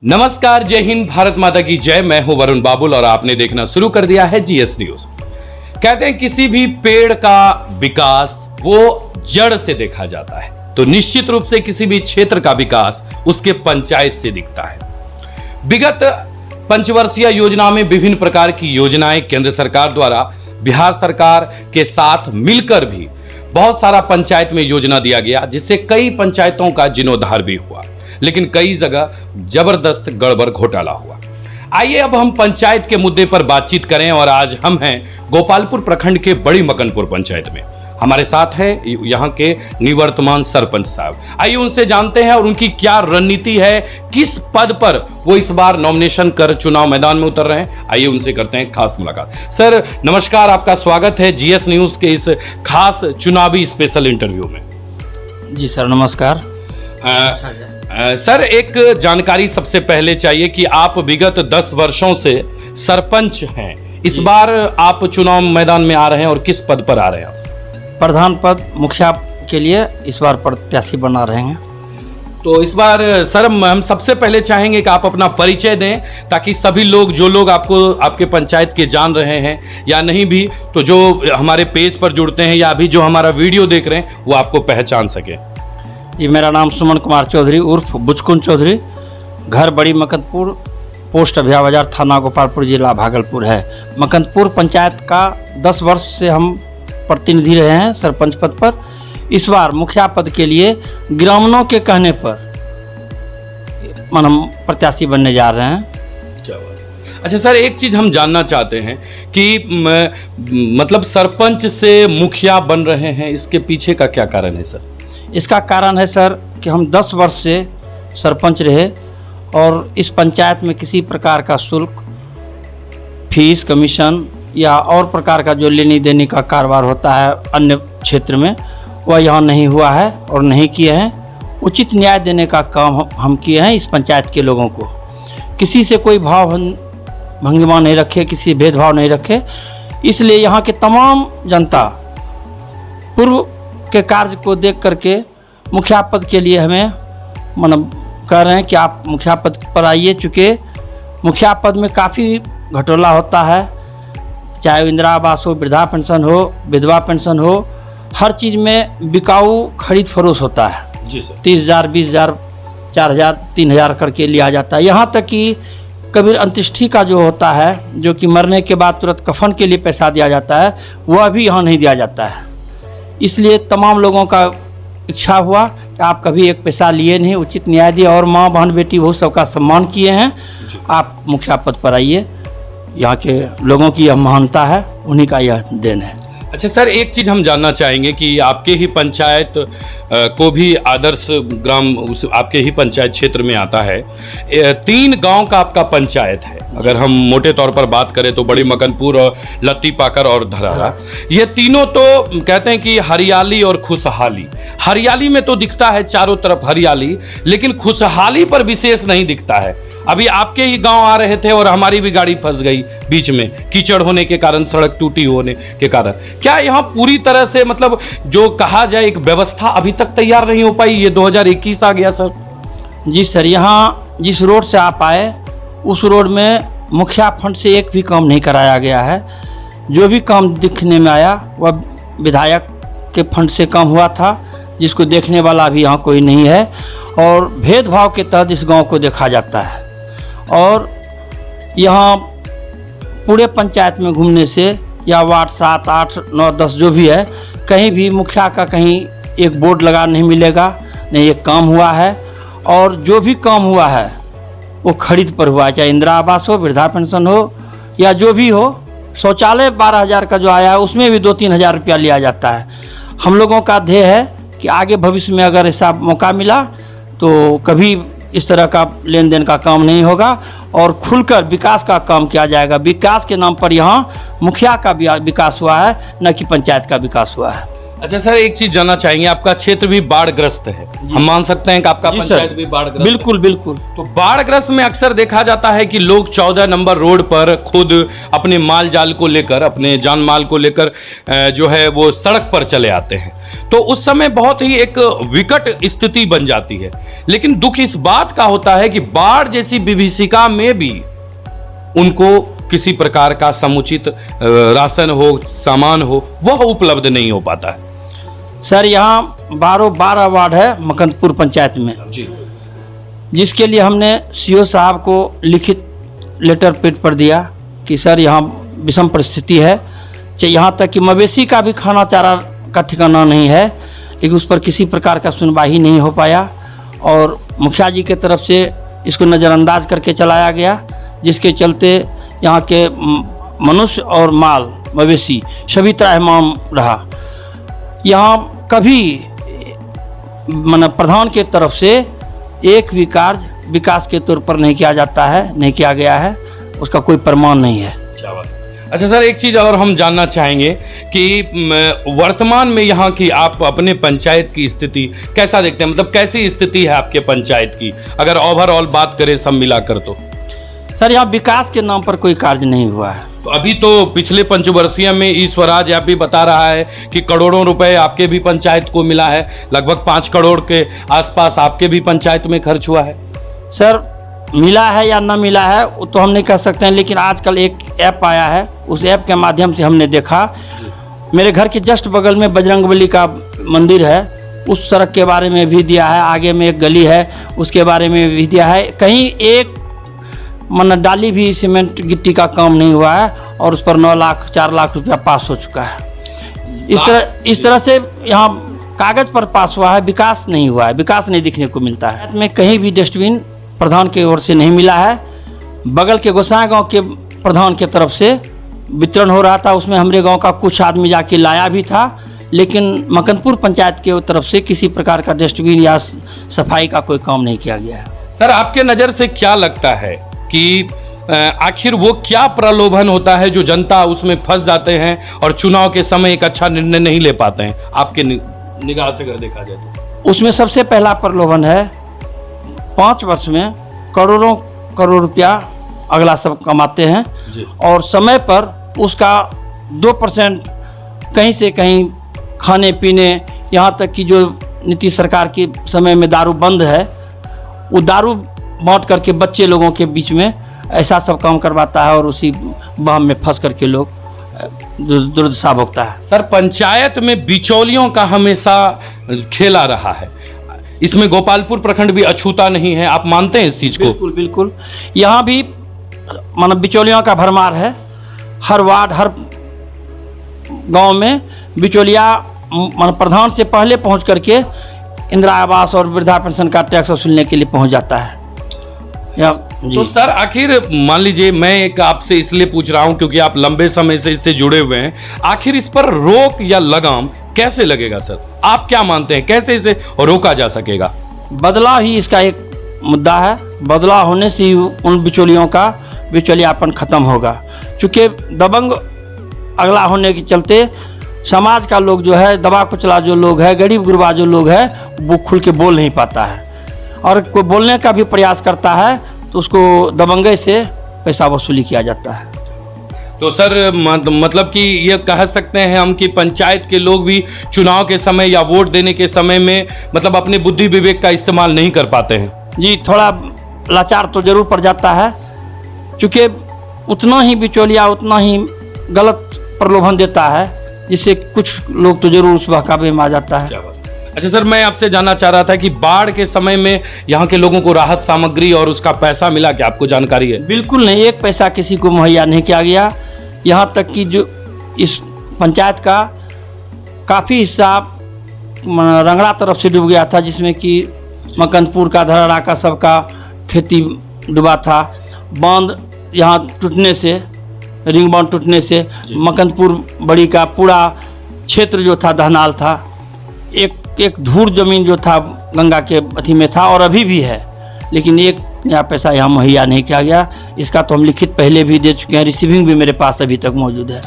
नमस्कार, जय हिंद, भारत माता की जय। मैं हूं वरुण बाबुल और आपने देखना शुरू कर दिया है जीएस न्यूज। कहते हैं किसी भी पेड़ का विकास वो जड़ से देखा जाता है, तो निश्चित रूप से किसी भी क्षेत्र का विकास उसके पंचायत से दिखता है। विगत पंचवर्षीय योजना में विभिन्न प्रकार की योजनाएं केंद्र सरकार द्वारा बिहार सरकार के साथ मिलकर भी बहुत सारा पंचायत में योजना दिया गया, जिससे कई पंचायतों का जीर्णोद्धार भी हुआ, लेकिन कई जगह जबरदस्त गड़बड़ घोटाला हुआ। आइए अब हम पंचायत के मुद्दे पर बातचीत करें और आज हम हैं गोपालपुर प्रखंड के बड़ी मकनपुर पंचायत में। हमारे साथ है यहाँ के निवर्तमान सरपंच साहब। आइए उनसे जानते हैं और उनकी क्या रणनीति है, किस पद पर वो इस बार नॉमिनेशन कर चुनाव मैदान में उतर रहे हैं। आइए उनसे करते हैं खास मुलाकात। सर नमस्कार, आपका स्वागत है जीएस न्यूज के इस खास चुनावी स्पेशल इंटरव्यू में। जी सर नमस्कार। सर एक जानकारी सबसे पहले चाहिए कि आप विगत 10 वर्षों से सरपंच हैं, इस बार आप चुनाव मैदान में आ रहे हैं और किस पद पर आ रहे हैं? प्रधान पद मुखिया के लिए इस बार प्रत्याशी बना रहे हैं। तो इस बार सर हम सबसे पहले चाहेंगे कि आप अपना परिचय दें, ताकि सभी लोग जो लोग आपको आपके पंचायत के जान रहे हैं या नहीं भी, तो जो हमारे पेज पर जुड़ते हैं या अभी जो हमारा वीडियो देख रहे हैं वो आपको पहचान सके। जी मेरा नाम सुमन कुमार चौधरी उर्फ बुचकुन चौधरी, घर बड़ी मकनपुर, पोस्ट अभिया बाजार, थाना गोपालपुर, जिला भागलपुर है। मकनपुर पंचायत का 10 वर्ष से हम प्रतिनिधि रहे हैं सरपंच पद पर। इस बार मुखिया पद के लिए ग्रामीणों के कहने पर हम प्रत्याशी बनने जा रहे हैं। क्या बात। अच्छा सर, एक चीज़ हम जानना चाहते हैं कि मतलब सरपंच से मुखिया बन रहे हैं, इसके पीछे का क्या कारण है सर? इसका कारण है सर कि हम 10 वर्ष से सरपंच रहे और इस पंचायत में किसी प्रकार का शुल्क, फीस, कमीशन या और प्रकार का जो लेनी देनी का कारोबार होता है अन्य क्षेत्र में, वह यहाँ नहीं हुआ है और नहीं किए हैं। उचित न्याय देने का काम हम किए हैं इस पंचायत के लोगों को। किसी से कोई भाव भंगिमा नहीं रखे, किसी भेदभाव नहीं रखे। इसलिए यहाँ के तमाम जनता पूर्व के कार्य को देख करके मुखिया पद के लिए हमें कह रहे हैं कि आप मुखिया पद पर आइए, चूँकि मुखिया पद में काफ़ी घटोला होता है, चाहे इंदिरा आवास हो, वृद्धा पेंशन हो, विधवा पेंशन हो, हर चीज़ में बिकाऊ खरीद फरोश होता है। जी सर। 30,000, 20,000, 4,000, 3,000 करके लिया जाता है। यहाँ तक कि कबीर अंत्येष्टि का जो होता है, जो कि मरने के बाद तुरंत कफन के लिए पैसा दिया जाता है, वह भी यहाँ नहीं दिया जाता है। इसलिए तमाम लोगों का इच्छा हुआ कि आप कभी एक पैसा लिए नहीं, उचित न्याय दिए और माँ बहन बेटी वो सबका सम्मान किए हैं। आप मुखिया पद पर आइए, यहाँ के लोगों की यह महानता है, उन्हीं का यह देन है। अच्छा सर, एक चीज़ हम जानना चाहेंगे कि आपके ही पंचायत को भी आदर्श ग्राम आपके ही पंचायत क्षेत्र में आता है। 3 गांव का आपका पंचायत है। अगर हम मोटे तौर पर बात करें तो बड़ी मकनपुर और लत्ती पाकर और धरारा, ये तीनों तो कहते हैं कि हरियाली और खुशहाली। हरियाली में तो दिखता है चारों तरफ हरियाली, लेकिन खुशहाली पर विशेष नहीं दिखता है। अभी आपके ही गांव आ रहे थे और हमारी भी गाड़ी फंस गई बीच में, कीचड़ होने के कारण, सड़क टूटी होने के कारण। क्या यहाँ पूरी तरह से मतलब जो कहा जाए एक व्यवस्था अभी तक तैयार नहीं हो पाई? ये 2021 आ गया सर। जी सर, यहाँ जिस रोड से आप आए उस रोड में मुखिया फंड से एक भी काम नहीं कराया गया है। जो भी काम दिखने में आया वह विधायक के फंड से काम हुआ था, जिसको देखने वाला अभी यहाँ कोई नहीं है। और भेदभाव के तहत इस गांव को देखा जाता है। और यहाँ पूरे पंचायत में घूमने से या वार्ड 7, 8, 9, 10 जो भी है, कहीं भी मुखिया का कहीं एक बोर्ड लगा नहीं मिलेगा, नहीं एक काम हुआ है। और जो भी काम हुआ है वो खरीद पर हुआ है, चाहे इंदिरा आवास हो, वृद्धा पेंशन हो या जो भी हो। शौचालय 12,000 का जो आया है उसमें भी 2-3 हज़ार रुपया लिया जाता है। हम लोगों का ध्येय है कि आगे भविष्य में अगर ऐसा मौका मिला तो कभी इस तरह का लेन देन का काम नहीं होगा और खुलकर विकास का काम किया जाएगा। विकास के नाम पर यहाँ मुखिया का विकास हुआ है, न कि पंचायत का विकास हुआ है। अच्छा सर, एक चीज जानना चाहेंगे, आपका क्षेत्र भी बाढ़ग्रस्त है, हम मान सकते हैं कि आपका जी पंचायत सर, भी बाढ़ग्रस्त बिल्कुल बिल्कुल। तो बाढ़ग्रस्त में अक्सर देखा जाता है कि लोग 14 नंबर रोड पर खुद अपने माल जाल को लेकर, अपने जान माल को लेकर जो है वो सड़क पर चले आते हैं, तो उस समय बहुत ही एक विकट स्थिति बन जाती है। लेकिन दुख इस बात का होता है कि बाढ़ जैसी विभीषिका में भी उनको किसी प्रकार का समुचित राशन हो, सामान हो, वह उपलब्ध नहीं हो पाता है। सर यहाँ 12 वार्ड है मकंदपुर पंचायत में, जी, जिसके लिए हमने सीओ साहब को लिखित लेटर पेड पर दिया कि सर यहाँ विषम परिस्थिति है, यहाँ तक कि मवेशी का भी खाना चारा का ठिकाना नहीं है, लेकिन उस पर किसी प्रकार का सुनवाई नहीं हो पाया और मुखिया जी के तरफ से इसको नज़रअंदाज करके चलाया गया, जिसके चलते यहाँ के मनुष्य और माल मवेशी सभी त्राहिमाम रहा। यहाँ कभी प्रधान के तरफ से एक भी कार्य विकास के तौर पर नहीं किया जाता है, नहीं किया गया है, उसका कोई प्रमाण नहीं है। क्या बात है। अच्छा सर, एक चीज़ और हम जानना चाहेंगे कि वर्तमान में यहाँ की आप अपने पंचायत की स्थिति कैसा देखते हैं, मतलब कैसी स्थिति है आपके पंचायत की, अगर ओवरऑल बात करें सब मिलाकर तो? सर यहाँ विकास के नाम पर कोई कार्य नहीं हुआ है। तो अभी तो पिछले पंचवर्षीय में ई स्वराज ऐप भी बता रहा है कि करोड़ों रुपए आपके भी पंचायत को मिला है, लगभग 5 करोड़ के आसपास आपके भी पंचायत में खर्च हुआ है। सर मिला है या ना मिला है वो तो हम नहीं कह सकते हैं, लेकिन आजकल एक ऐप आया है, उस ऐप के माध्यम से हमने देखा, मेरे घर के जस्ट बगल में बजरंगबली का मंदिर है, उस सड़क के बारे में भी दिया है, आगे में एक गली है उसके बारे में भी दिया है, कहीं एक डाली भी सीमेंट गिट्टी का काम नहीं हुआ है और उस पर 9 लाख 4 लाख रुपया पास हो चुका है। इस तरह से यहाँ कागज पर पास हुआ है, विकास नहीं हुआ है, विकास नहीं दिखने को मिलता है। में कहीं भी डस्टबिन प्रधान की ओर से नहीं मिला है। बगल के गोसाई गांव के प्रधान के तरफ से वितरण हो रहा था, उसमें हमारे गांव का कुछ आदमी जाके लाया भी था, लेकिन मकंदपुर पंचायत के तरफ से किसी प्रकार का डस्टबिन या सफाई का कोई काम नहीं किया गया है। सर आपके नज़र से क्या लगता है कि आखिर वो क्या प्रलोभन होता है जो जनता उसमें फंस जाते हैं और चुनाव के समय एक अच्छा निर्णय नहीं ले पाते हैं, आपके निगाह से अगर देखा जाए तो? उसमें सबसे पहला प्रलोभन है 5 वर्ष में करोड़ों करोड़ रुपया अगला सब कमाते हैं और समय पर उसका 2% कहीं से कहीं खाने पीने, यहाँ तक कि जो नीतीश सरकार के समय में दारू बंद है, वो दारू बांट करके बच्चे लोगों के बीच में ऐसा सब काम करवाता है और उसी बहम में फंस करके लोग दुर्दशा भोगता है। सर पंचायत में बिचौलियों का हमेशा खेला रहा है, इसमें गोपालपुर प्रखंड भी अछूता नहीं है, आप मानते हैं इस चीज को? बिल्कुल बिल्कुल, यहाँ भी बिचौलियों का भरमार है। हर वार्ड हर गांव में बिचौलिया प्रधान से पहले पहुंच करके इंदिरा आवास और वृद्धा पेंशन का टैक्स वसूलने के लिए पहुंच जाता है। तो सर आखिर मान लीजिए, मैं एक आपसे इसलिए पूछ रहा हूं क्योंकि आप लंबे समय से इससे जुड़े हुए हैं, आखिर इस पर रोक या लगाम कैसे लगेगा सर? आप क्या मानते हैं, कैसे इसे रोका जा सकेगा? बदलाव ही इसका एक मुद्दा है, बदलाव होने से ही उन बिचौलियों का बिचौलियापन खत्म होगा। चूँकि दबंग अगला होने के चलते समाज का लोग जो है, दबा कुचला जो लोग है, गरीब गुरबा जो लोग है, वो खुल के बोल नहीं पाता है और कोई बोलने का भी प्रयास करता है तो उसको दबंगे से पैसा वसूली किया जाता है। तो सर मतलब कि ये कह सकते हैं हम कि पंचायत के लोग भी चुनाव के समय या वोट देने के समय में मतलब अपने बुद्धि विवेक का इस्तेमाल नहीं कर पाते हैं? जी, थोड़ा लाचार तो जरूर पड़ जाता है, क्योंकि उतना ही बिचौलिया उतना ही गलत प्रलोभन देता है, जिससे कुछ लोग तो जरूर उस बहकावे में आ जाता है। अच्छा सर, मैं आपसे जानना चाह रहा था कि बाढ़ के समय में यहाँ के लोगों को राहत सामग्री और उसका पैसा मिला, क्या आपको जानकारी है? बिल्कुल नहीं, एक पैसा किसी को मुहैया नहीं किया गया। यहाँ तक कि जो इस पंचायत का काफ़ी हिस्सा रंगड़ा तरफ से डूब गया था, जिसमें कि मकंदपुर का धराड़ा का सबका खेती डूबा था। बांध यहाँ टूटने से, रिंग बांध टूटने से मकंदपुर बड़ी का पूरा क्षेत्र जो था दहनाल था। एक धूर जमीन जो था गंगा के अथी में था और अभी भी है, लेकिन एक नया पैसा यहाँ मुहैया नहीं किया गया। इसका तो हम लिखित पहले भी दे चुके हैं, रिसीविंग भी मेरे पास अभी तक मौजूद है।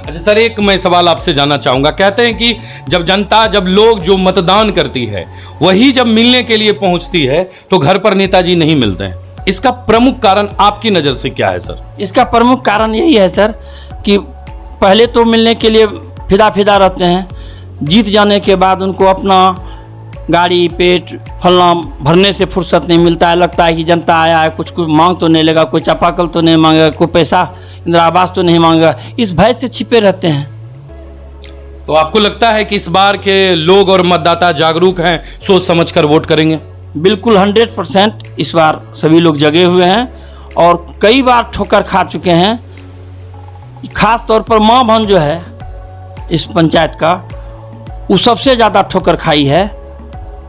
अच्छा सर, एक मैं सवाल आपसे जानना चाहूंगा। कहते हैं कि जब जनता, जब लोग जो मतदान करती है वही जब मिलने के लिए पहुंचती है तो घर पर नेताजी नहीं मिलते हैं, इसका प्रमुख कारण आपकी नज़र से क्या है सर? इसका प्रमुख कारण यही है सर कि पहले तो मिलने के लिए फिदा फिदा रहते हैं, जीत जाने के बाद उनको अपना गाड़ी पेट फलना भरने से फुर्सत नहीं मिलता है। लगता है कि जनता आया है, कुछ मांग तो नहीं लेगा, कोई चापाकल तो नहीं मांगेगा, कोई पैसा इंदिरा आवास तो नहीं मांगेगा, इस भय से छिपे रहते हैं। तो आपको लगता है कि इस बार के लोग और मतदाता जागरूक हैं, सोच समझकर वोट करेंगे? बिल्कुल 100% इस बार सभी लोग जगे हुए हैं और कई बार ठोकर खा चुके हैं। खास तौर पर माँ बहन जो है इस पंचायत का, वो सबसे ज़्यादा ठोकर खाई है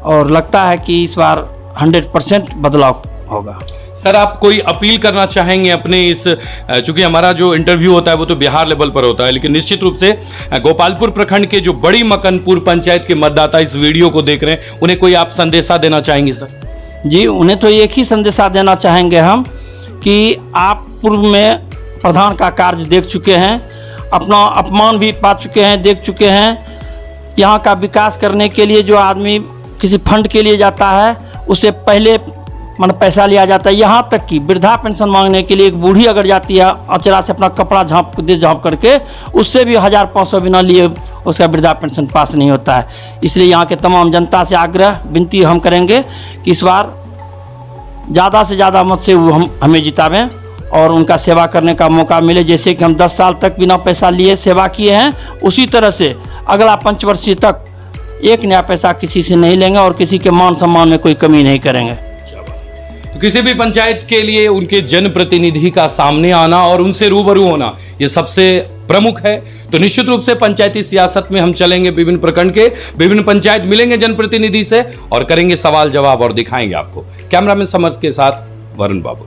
और लगता है कि इस बार 100% बदलाव होगा। सर, आप कोई अपील करना चाहेंगे अपने इस, चूंकि हमारा जो इंटरव्यू होता है वो तो बिहार लेवल पर होता है, लेकिन निश्चित रूप से गोपालपुर प्रखंड के जो बड़ी मकनपुर पंचायत के मतदाता इस वीडियो को देख रहे हैं, उन्हें कोई आप संदेशा देना चाहेंगे सर? जी, उन्हें तो एक ही संदेशा देना चाहेंगे हम कि आप पूर्व में प्रधान का कार्य देख चुके हैं, अपना अपमान भी पा चुके हैं, देख चुके हैं। यहाँ का विकास करने के लिए जो आदमी किसी फंड के लिए जाता है उससे पहले पैसा लिया जाता है। यहाँ तक कि वृद्धा पेंशन मांगने के लिए एक बूढ़ी अगर जाती है अचरा से अपना कपड़ा झाँप करके, उससे भी 1500 बिना लिए उसका वृद्धा पेंशन पास नहीं होता है। इसलिए यहाँ के तमाम जनता से आग्रह विनती हम करेंगे कि इस बार ज़्यादा से ज़्यादा मत से वो हमें जितावें और उनका सेवा करने का मौका मिले। जैसे कि हम 10 साल तक बिना पैसा लिए सेवा किए हैं, उसी तरह से अगला पंचवर्षीय तक एक नया पैसा किसी से नहीं लेंगे और किसी के मान सम्मान में कोई कमी नहीं करेंगे। तो किसी भी पंचायत के लिए उनके जनप्रतिनिधि का सामने आना और उनसे रूबरू होना, ये सबसे प्रमुख है। तो निश्चित रूप से पंचायती सियासत में हम चलेंगे, विभिन्न प्रखंड के विभिन्न पंचायत मिलेंगे जनप्रतिनिधि से और करेंगे सवाल जवाब और दिखाएंगे आपको। कैमरामैन समर्थ के साथ वरुण बाबू।